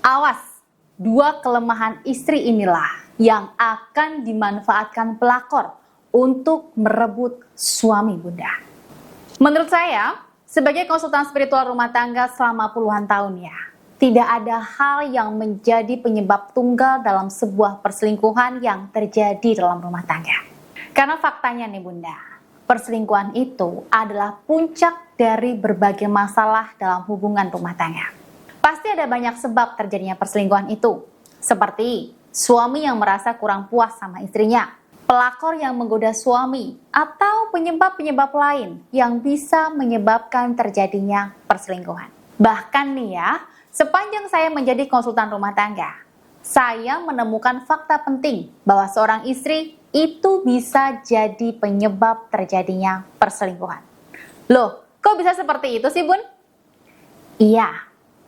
Awas, dua kelemahan istri inilah yang akan dimanfaatkan pelakor untuk merebut suami Bunda. Menurut saya, sebagai konsultan spiritual rumah tangga selama puluhan tahun ya, tidak ada hal yang menjadi penyebab tunggal dalam sebuah perselingkuhan yang terjadi dalam rumah tangga. Karena faktanya nih Bunda, perselingkuhan itu adalah puncak dari berbagai masalah dalam hubungan rumah tangga. Pasti ada banyak sebab terjadinya perselingkuhan itu, seperti suami yang merasa kurang puas sama istrinya, pelakor yang menggoda suami, atau penyebab-penyebab lain yang bisa menyebabkan terjadinya perselingkuhan. Bahkan nih ya, sepanjang saya menjadi konsultan rumah tangga, saya menemukan fakta penting bahwa seorang istri itu bisa jadi penyebab terjadinya perselingkuhan. Loh, kok bisa seperti itu sih Bun? Iya,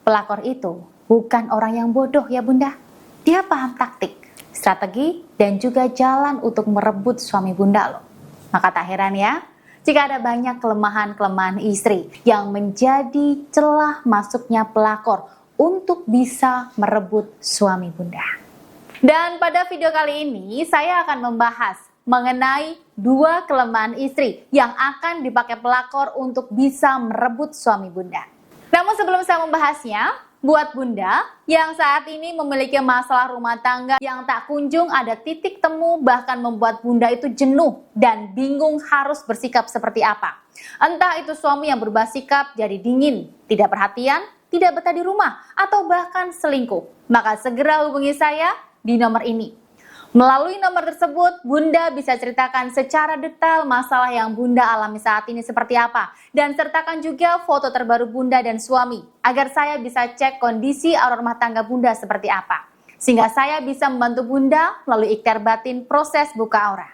pelakor itu bukan orang yang bodoh ya Bunda. Dia paham taktik, strategi, dan juga jalan untuk merebut suami Bunda loh. Maka tak heran ya, jika ada banyak kelemahan-kelemahan istri yang menjadi celah masuknya pelakor untuk bisa merebut suami Bunda. Dan pada video kali ini, saya akan membahas mengenai dua kelemahan istri yang akan dipakai pelakor untuk bisa merebut suami Bunda. Namun sebelum saya membahasnya, buat Bunda yang saat ini memiliki masalah rumah tangga yang tak kunjung ada titik temu, bahkan membuat Bunda itu jenuh dan bingung harus bersikap seperti apa. Entah itu suami yang berubah sikap jadi dingin, tidak perhatian, tidak betah di rumah, atau bahkan selingkuh, maka segera hubungi saya di nomor ini. Melalui nomor tersebut, Bunda bisa ceritakan secara detail masalah yang Bunda alami saat ini seperti apa. Dan sertakan juga foto terbaru Bunda dan suami, agar saya bisa cek kondisi aura rumah tangga Bunda seperti apa. Sehingga saya bisa membantu Bunda melalui ikhtiar batin proses buka aura.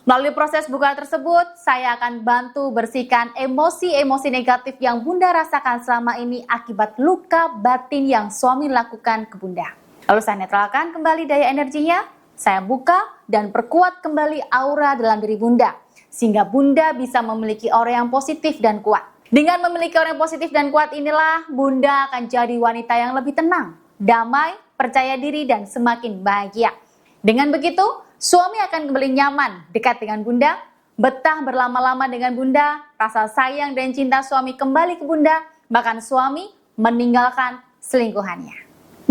Melalui proses buka tersebut, saya akan bantu bersihkan emosi-emosi negatif yang Bunda rasakan selama ini akibat luka batin yang suami lakukan ke Bunda. Lalu saya netralkan kembali daya energinya, saya buka dan perkuat kembali aura dalam diri Bunda, sehingga Bunda bisa memiliki aura yang positif dan kuat. Dengan memiliki aura yang positif dan kuat inilah, Bunda akan jadi wanita yang lebih tenang, damai, percaya diri, dan semakin bahagia. Dengan begitu, suami akan kembali nyaman dekat dengan Bunda, betah berlama-lama dengan Bunda, rasa sayang dan cinta suami kembali ke Bunda, bahkan suami meninggalkan selingkuhannya.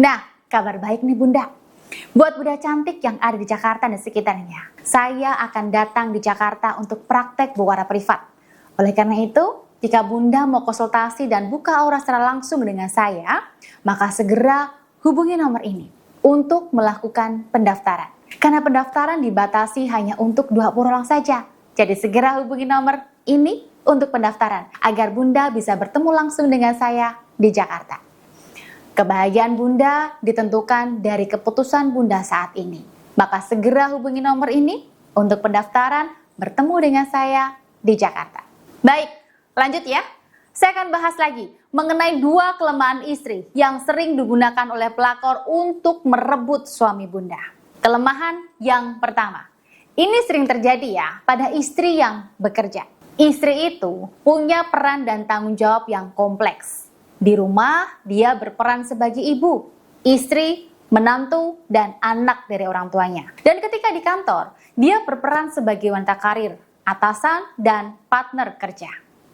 Nah, kabar baik nih Bunda. Buat Bunda cantik yang ada di Jakarta dan sekitarnya, saya akan datang di Jakarta untuk praktek berwarna privat. Oleh karena itu, jika Bunda mau konsultasi dan buka aura secara langsung dengan saya, maka segera hubungi nomor ini untuk melakukan pendaftaran. Karena pendaftaran dibatasi hanya untuk 20 orang saja. Jadi segera hubungi nomor ini untuk pendaftaran, agar Bunda bisa bertemu langsung dengan saya di Jakarta. Kebahagiaan Bunda ditentukan dari keputusan Bunda saat ini. Maka segera hubungi nomor ini untuk pendaftaran bertemu dengan saya di Jakarta. Baik, lanjut ya. Saya akan bahas lagi mengenai dua kelemahan istri yang sering digunakan oleh pelakor untuk merebut suami Bunda. Kelemahan yang pertama, ini sering terjadi ya pada istri yang bekerja. Istri itu punya peran dan tanggung jawab yang kompleks. Di rumah, dia berperan sebagai ibu, istri, menantu, dan anak dari orang tuanya. Dan ketika di kantor, dia berperan sebagai wanita karir, atasan, dan partner kerja.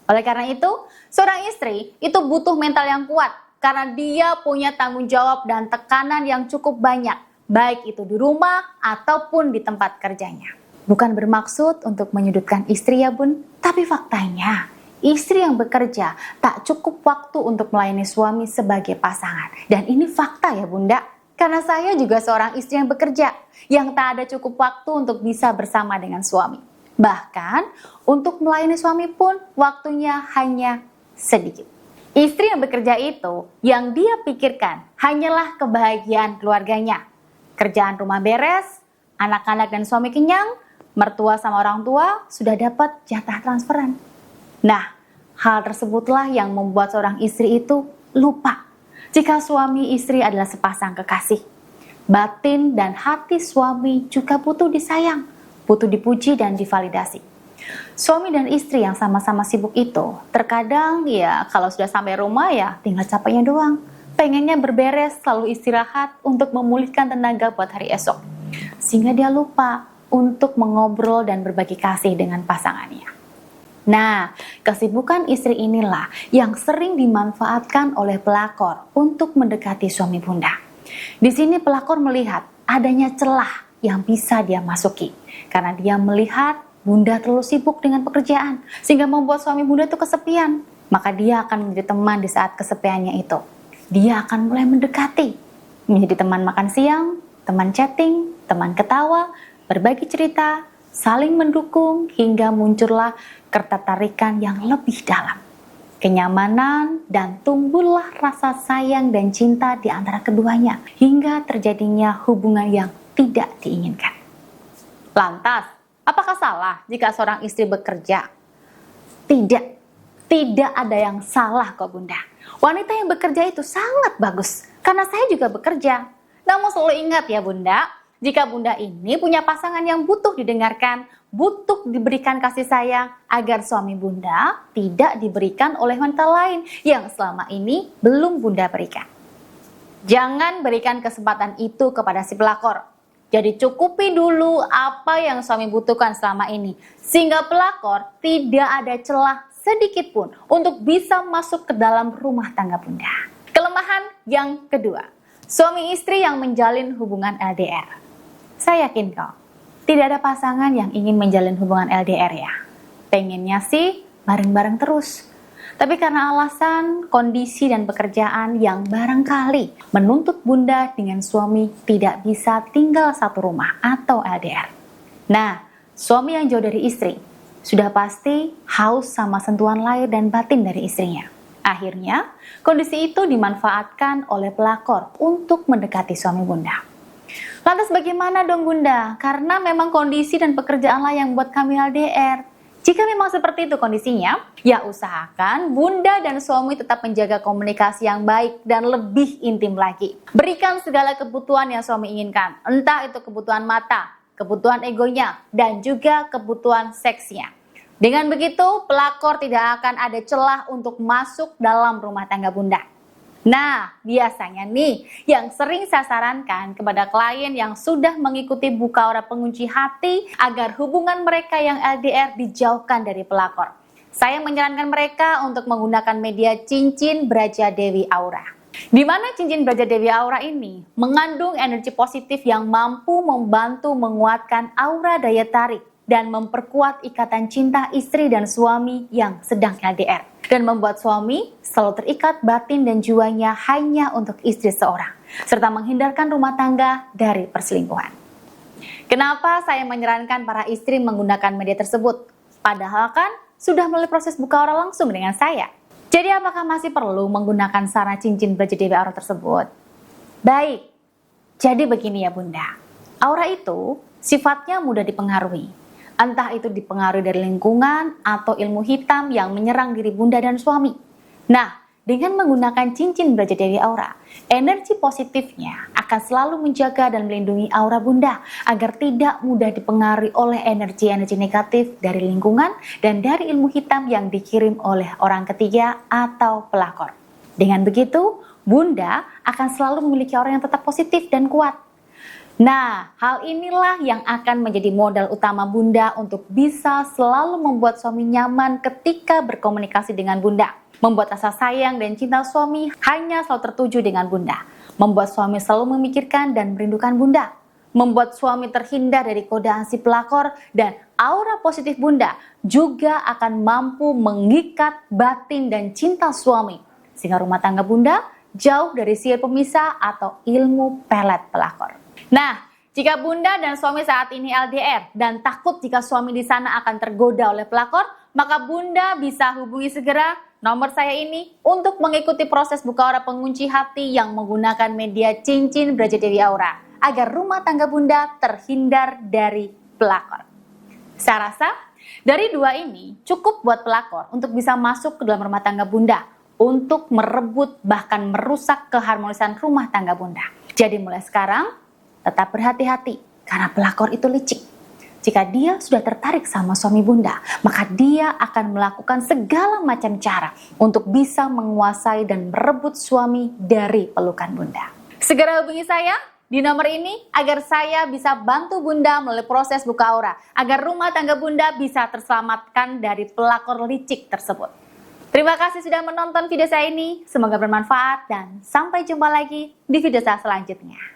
Oleh karena itu, seorang istri itu butuh mental yang kuat, karena dia punya tanggung jawab dan tekanan yang cukup banyak, baik itu di rumah ataupun di tempat kerjanya. Bukan bermaksud untuk menyudutkan istri ya Bun, tapi faktanya, istri yang bekerja tak cukup waktu untuk melayani suami sebagai pasangan. Dan ini fakta ya Bunda. Karena saya juga seorang istri yang bekerja, yang tak ada cukup waktu untuk bisa bersama dengan suami. Bahkan untuk melayani suami pun waktunya hanya sedikit. Istri yang bekerja itu, yang dia pikirkan hanyalah kebahagiaan keluarganya. Kerjaan rumah beres, anak-anak dan suami kenyang, mertua sama orang tua sudah dapat jatah transferan. Nah, hal tersebutlah yang membuat seorang istri itu lupa jika suami istri adalah sepasang kekasih. Batin dan hati suami juga butuh disayang, butuh dipuji dan divalidasi. Suami dan istri yang sama-sama sibuk itu, terkadang ya kalau sudah sampai rumah ya tinggal capeknya doang. pengennya berberes, selalu istirahat untuk memulihkan tenaga buat hari esok. Sehingga dia lupa untuk mengobrol dan berbagi kasih dengan pasangannya. Nah, kesibukan istri inilah yang sering dimanfaatkan oleh pelakor untuk mendekati suami bunda. Di sini pelakor melihat adanya celah yang bisa dia masuki. Karena dia melihat bunda terlalu sibuk dengan pekerjaan, sehingga membuat suami bunda itu kesepian. Maka dia akan menjadi teman di saat kesepiannya itu. Dia akan mulai mendekati, menjadi teman makan siang, teman chatting, teman ketawa, berbagi cerita, saling mendukung, hingga muncullah ketertarikan yang lebih dalam. Kenyamanan dan tumbuhlah rasa sayang dan cinta di antara keduanya, hingga terjadinya hubungan yang tidak diinginkan. Lantas, apakah salah jika seorang istri bekerja? Tidak ada yang salah kok bunda. Wanita yang bekerja itu sangat bagus, karena saya juga bekerja. Namun selalu ingat ya bunda, jika bunda ini punya pasangan yang butuh didengarkan, butuh diberikan kasih sayang, agar suami bunda tidak diberikan oleh wanita lain yang selama ini belum bunda berikan. Jangan berikan kesempatan itu kepada si pelakor. Jadi cukupi dulu apa yang suami butuhkan selama ini, sehingga pelakor tidak ada celah sedikit pun untuk bisa masuk ke dalam rumah tangga bunda. Kelemahan yang kedua, suami istri yang menjalin hubungan LDR. Saya yakin kok, tidak ada pasangan yang ingin menjalin hubungan LDR ya. Pengennya sih bareng-bareng terus. Tapi karena alasan, kondisi, dan pekerjaan yang barangkali menuntut bunda dengan suami tidak bisa tinggal satu rumah atau LDR. Nah, suami yang jauh dari istri sudah pasti haus sama sentuhan lahir dan batin dari istrinya. Akhirnya, kondisi itu dimanfaatkan oleh pelakor untuk mendekati suami bunda. Lantas bagaimana dong bunda? Karena memang kondisi dan pekerjaanlah yang buat kami LDR. Jika memang seperti itu kondisinya, ya usahakan bunda dan suami tetap menjaga komunikasi yang baik dan lebih intim lagi. Berikan segala kebutuhan yang suami inginkan, entah itu kebutuhan mata, kebutuhan egonya, dan juga kebutuhan seksnya. Dengan begitu, pelakor tidak akan ada celah untuk masuk dalam rumah tangga bunda. Nah, biasanya nih, yang sering saya sarankan kepada klien yang sudah mengikuti buka aura pengunci hati agar hubungan mereka yang LDR dijauhkan dari pelakor. Saya menyarankan mereka untuk menggunakan media cincin Braja Dewi Aura. Di mana cincin Braja Dewi Aura ini mengandung energi positif yang mampu membantu menguatkan aura daya tarik dan memperkuat ikatan cinta istri dan suami yang sedang LDR, dan membuat suami selalu terikat batin dan jiwanya hanya untuk istri seorang, serta menghindarkan rumah tangga dari perselingkuhan. Kenapa saya menyarankan para istri menggunakan media tersebut? Padahal kan sudah melalui proses buka aura langsung dengan saya. Jadi apakah masih perlu menggunakan sarana cincin Braja Dewi Aura tersebut? Baik, jadi begini ya bunda. Aura itu sifatnya mudah dipengaruhi. Entah itu dipengaruhi dari lingkungan atau ilmu hitam yang menyerang diri bunda dan suami. Nah, dengan menggunakan cincin Braja Dewi Aura, energi positifnya akan selalu menjaga dan melindungi aura bunda agar tidak mudah dipengaruhi oleh energi-energi negatif dari lingkungan dan dari ilmu hitam yang dikirim oleh orang ketiga atau pelakor. Dengan begitu, bunda akan selalu memiliki aura yang tetap positif dan kuat. Nah, hal inilah yang akan menjadi modal utama bunda untuk bisa selalu membuat suami nyaman ketika berkomunikasi dengan bunda. Membuat rasa sayang dan cinta suami hanya selalu tertuju dengan bunda. Membuat suami selalu memikirkan dan merindukan bunda. Membuat suami terhindar dari godaan si pelakor, dan aura positif bunda juga akan mampu mengikat batin dan cinta suami. Sehingga rumah tangga bunda jauh dari sihir pemisah atau ilmu pelet pelakor. Nah, jika bunda dan suami saat ini LDR dan takut jika suami di sana akan tergoda oleh pelakor, maka bunda bisa hubungi segera nomor saya ini untuk mengikuti proses buka aura pengunci hati yang menggunakan media cincin Braja Dewi Aura agar rumah tangga bunda terhindar dari pelakor. Saya rasa dari dua ini cukup buat pelakor untuk bisa masuk ke dalam rumah tangga bunda untuk merebut bahkan merusak keharmonisan rumah tangga bunda. Jadi mulai sekarang tetap berhati-hati karena pelakor itu licik. Jika dia sudah tertarik sama suami Bunda, maka dia akan melakukan segala macam cara untuk bisa menguasai dan merebut suami dari pelukan Bunda. Segera hubungi saya di nomor ini agar saya bisa bantu Bunda melalui proses buka aura, agar rumah tangga Bunda bisa terselamatkan dari pelakor licik tersebut. Terima kasih sudah menonton video saya ini, semoga bermanfaat dan sampai jumpa lagi di video saya selanjutnya.